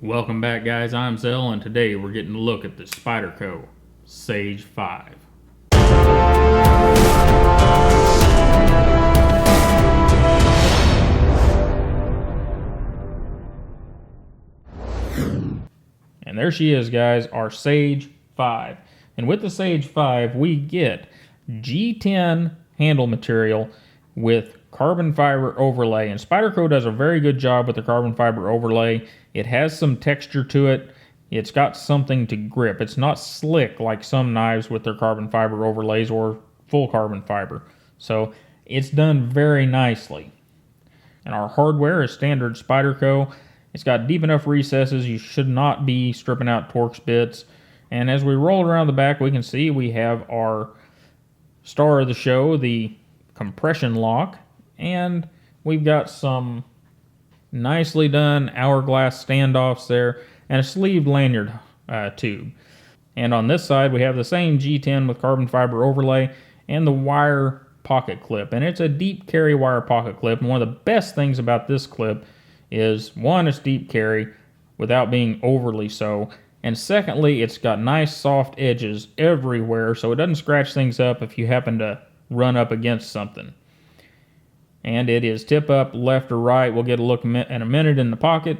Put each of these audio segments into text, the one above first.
Welcome back, guys. I'm Zell, and today we're getting a look at the Spyderco Sage 5. And there she is, guys, our Sage 5. And with the Sage 5, we get G10 handle material with carbon fiber overlay. And Spyderco does a very good job with the carbon fiber overlay. It has some texture to it. It's got something to grip. It's not slick like some knives with their carbon fiber overlays or full carbon fiber. So it's done very nicely. And our hardware is standard Spyderco. It's got deep enough recesses. You should not be stripping out Torx bits. And as we roll around the back, we can see we have our star of the show, the compression lock. And we've got some nicely done hourglass standoffs there and a sleeved lanyard tube. And on this side, we have the same G10 with carbon fiber overlay and the wire pocket clip. And it's a deep carry wire pocket clip. And one of the best things about this clip is, one, it's deep carry without being overly so. And secondly, it's got nice soft edges everywhere, so it doesn't scratch things up if you happen to run up against something. And it is tip up, left or right. We'll get a look in a minute in the pocket.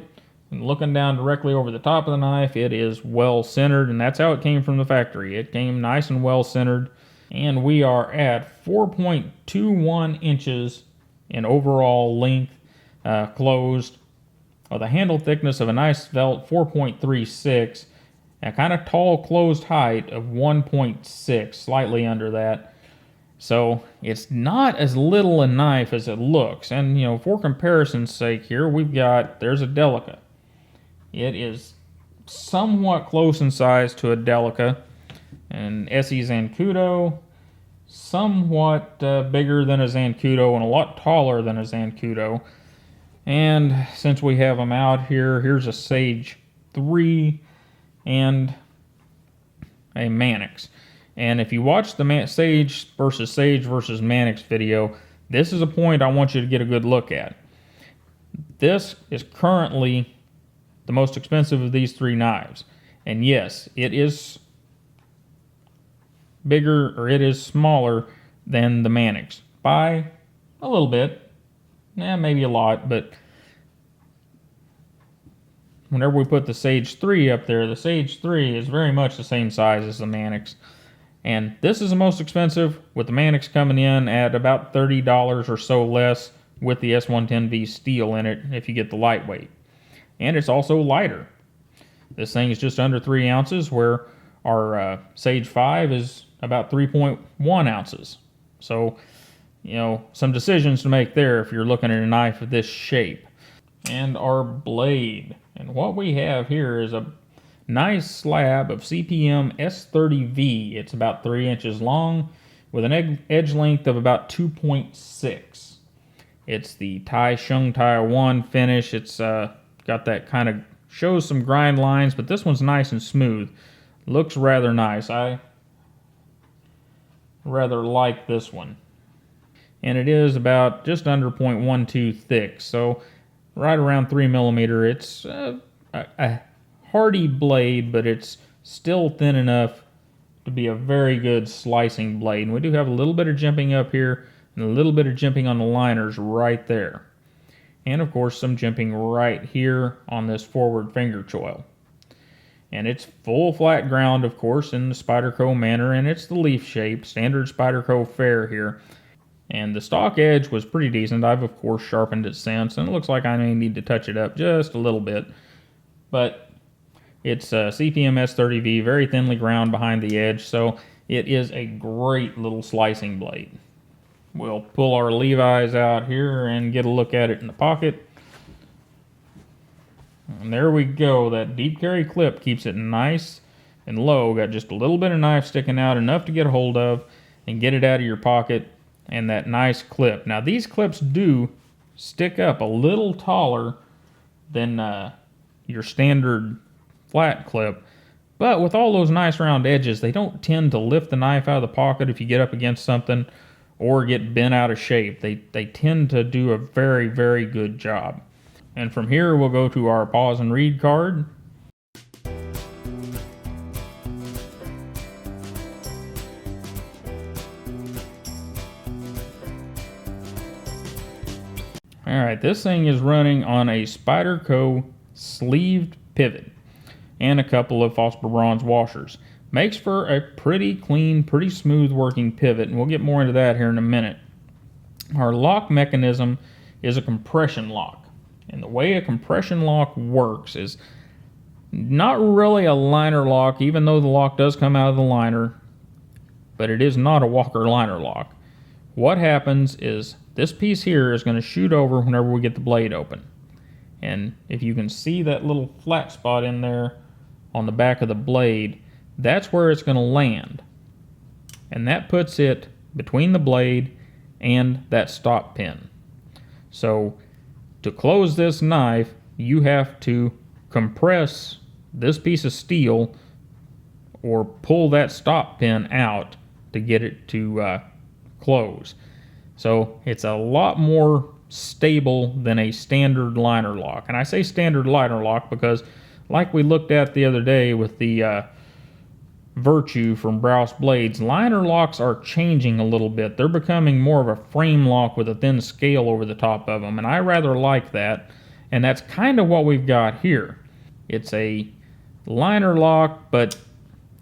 And looking down directly over the top of the knife, it is well centered, and that's how it came from the factory. It came nice and well centered. And we are at 4.21 inches in overall length, closed, with a handle thickness of a nice svelte 4.36, a kind of tall closed height of 1.6, slightly under that. So it's not as little a knife as it looks. And, you know, for comparison's sake here, there's a Delica. It is somewhat close in size to a Delica. An SE Zancudo, somewhat bigger than a Zancudo and a lot taller than a Zancudo. And since we have them out here, here's a Sage 3 and a Manix. And if you watch the Sage versus Manix video, this is a point I want you to get a good look at. This is currently the most expensive of these three knives. And yes, it is bigger, or it is smaller than the Manix by a little bit. Maybe a lot, but whenever we put the Sage 3 up there, the Sage 3 is very much the same size as the Manix. And this is the most expensive, with the Manix coming in at about $30 or so less with the S110V steel in it if you get the lightweight. And it's also lighter. This thing is just under 3 ounces, where our Sage 5 is about 3.1 ounces. So, you know, some decisions to make there if you're looking at a knife of this shape. And our blade. And what we have here is a nice slab of CPM S30V. It's about 3 inches long with an edge length of about 2.6. It's the Tai Shung Tai 1 finish. It's got that kind of, shows some grind lines, but this one's nice and smooth. Looks rather nice. I rather like this one. And it is about just under 0.12 thick, so right around 3 millimeter. It's a hardy blade, but it's still thin enough to be a very good slicing blade. And we do have a little bit of jimping up here and a little bit of jimping on the liners right there. And of course some jimping right here on this forward finger choil. And it's full flat ground, of course, in the Spyderco manner, and it's the leaf shape, standard Spyderco fare here. And the stock edge was pretty decent. I've, of course, sharpened it since, and it looks like I may need to touch it up just a little bit. But it's a CPM S30V, very thinly ground behind the edge, so it is a great little slicing blade. We'll pull our Levi's out here and get a look at it in the pocket. And there we go. That deep carry clip keeps it nice and low. Got just a little bit of knife sticking out, enough to get a hold of and get it out of your pocket. And that nice clip. Now these clips do stick up a little taller than your standard flat clip, but with all those nice round edges, they don't tend to lift the knife out of the pocket if you get up against something or get bent out of shape. They tend to do a very, very good job. And from here, we'll go to our pause and read card. Alright, this thing is running on a Spyderco sleeved pivot and a couple of phosphor bronze washers. Makes for a pretty clean, pretty smooth working pivot, and we'll get more into that here in a minute. Our lock mechanism is a compression lock. And the way a compression lock works is not really a liner lock, even though the lock does come out of the liner, but it is not a Walker liner lock. What happens is this piece here is going to shoot over whenever we get the blade open. And if you can see that little flat spot in there on the back of the blade, that's where it's going to land. And that puts it between the blade and that stop pin. So to close this knife, you have to compress this piece of steel or pull that stop pin out to get it to close. So it's a lot more stable than a standard liner lock. And I say standard liner lock because, like we looked at the other day with the Virtue from Browse Blades, liner locks are changing a little bit. They're becoming more of a frame lock with a thin scale over the top of them, and I rather like that. And that's kind of what we've got here. It's a liner lock, but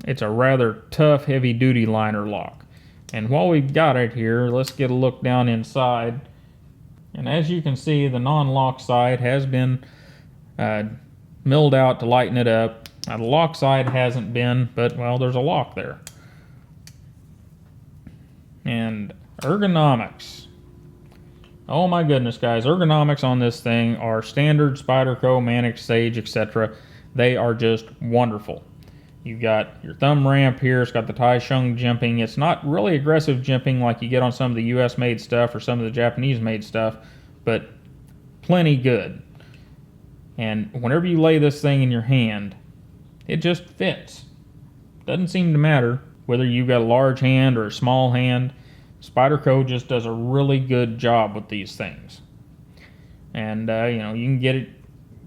it's a rather tough, heavy-duty liner lock. And while we've got it here, let's get a look down inside. And as you can see, the non-lock side has been milled out to lighten it up. Now, the lock side hasn't been, but, well, there's a lock there. And ergonomics. Oh my goodness, guys. Ergonomics on this thing are standard Spyderco, Mannix, Sage, etc. They are just wonderful. You've got your thumb ramp here. It's got the Tai Shung jimping. It's not really aggressive jimping like you get on some of the US-made stuff or some of the Japanese-made stuff, but plenty good. And whenever you lay this thing in your hand, it just fits. Doesn't seem to matter whether you've got a large hand or a small hand. Spyderco just does a really good job with these things. And, you know, you can get it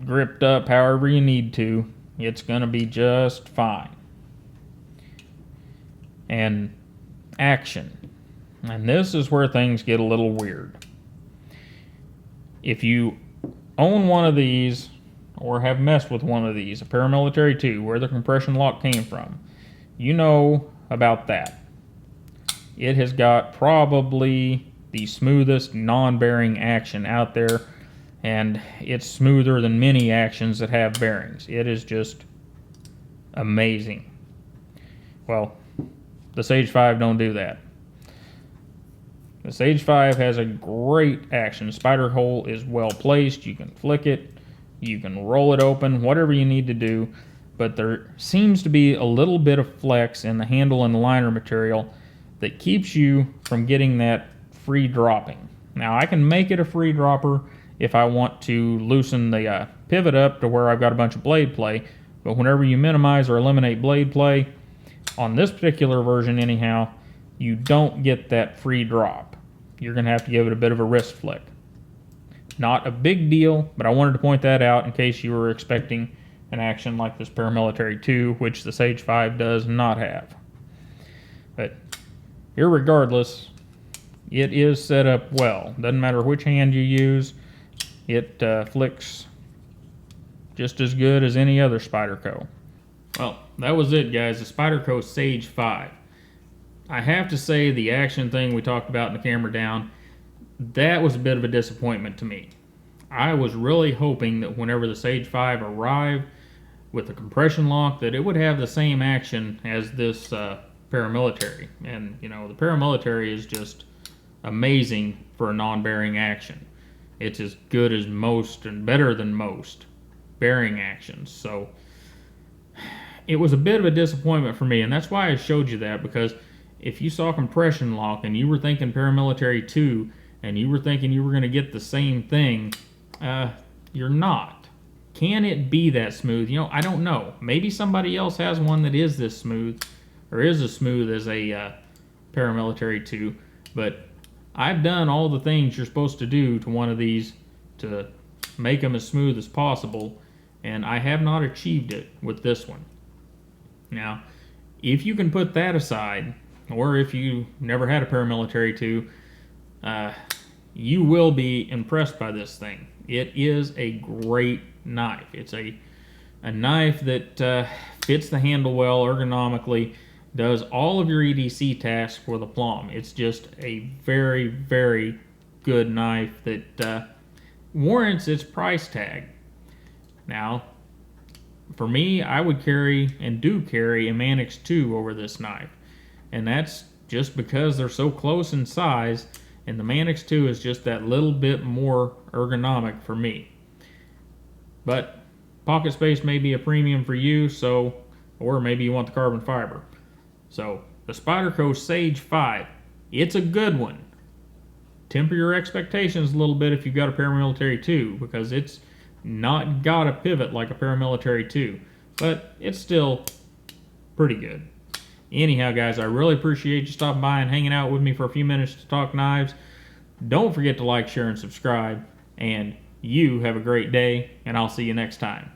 gripped up however you need to. It's going to be just fine. And action. And this is where things get a little weird. If you own one of these, or have messed with one of these, a Paramilitary 2, where the compression lock came from, you know about that. It has got probably the smoothest non-bearing action out there, and it's smoother than many actions that have bearings. It is just amazing. Well, the Sage 5 don't do that. The Sage 5 has a great action. Spider hole is well placed. You can flick it. You can roll it open, whatever you need to do, but there seems to be a little bit of flex in the handle and the liner material that keeps you from getting that free dropping. Now, I can make it a free dropper if I want to loosen the pivot up to where I've got a bunch of blade play, but whenever you minimize or eliminate blade play, on this particular version anyhow, you don't get that free drop. You're going to have to give it a bit of a wrist flick. Not a big deal, but I wanted to point that out in case you were expecting an action like this Paramilitary 2, which the Sage 5 does not have. But irregardless, it is set up well. Doesn't matter which hand you use, it flicks just as good as any other Spyderco. Well, that was it, guys, the Spyderco Sage 5. I have to say the action thing we talked about in the camera down, that was a bit of a disappointment to me. I was really hoping that whenever the Sage 5 arrived with the compression lock, that it would have the same action as this Paramilitary. And, you know, the Paramilitary is just amazing for a non-bearing action. It's as good as most and better than most bearing actions. So it was a bit of a disappointment for me, and that's why I showed you that, because if you saw compression lock and you were thinking Paramilitary 2, and you were thinking you were going to get the same thing, you're not. Can it be that smooth? You know, I don't know. Maybe somebody else has one that is this smooth, or is as smooth as a Paramilitary 2, but I've done all the things you're supposed to do to one of these to make them as smooth as possible, and I have not achieved it with this one. Now, if you can put that aside, or if you never had a paramilitary 2, you will be impressed by this thing. It is a great knife. It's a knife that fits the handle well ergonomically, does all of your EDC tasks for the plum. It's just a very, very good knife that warrants its price tag. Now, for me, I would carry and do carry a Manix 2 over this knife. And that's just because they're so close in size, and the Manix 2 is just that little bit more ergonomic for me. But pocket space may be a premium for you, so, or maybe you want the carbon fiber. So the Spyderco Sage 5, it's a good one. Temper your expectations a little bit if you've got a paramilitary 2, because it's not got a pivot like a paramilitary 2, but it's still pretty good. Anyhow, guys, I really appreciate you stopping by and hanging out with me for a few minutes to talk knives. Don't forget to like, share, and subscribe. And you have a great day, and I'll see you next time.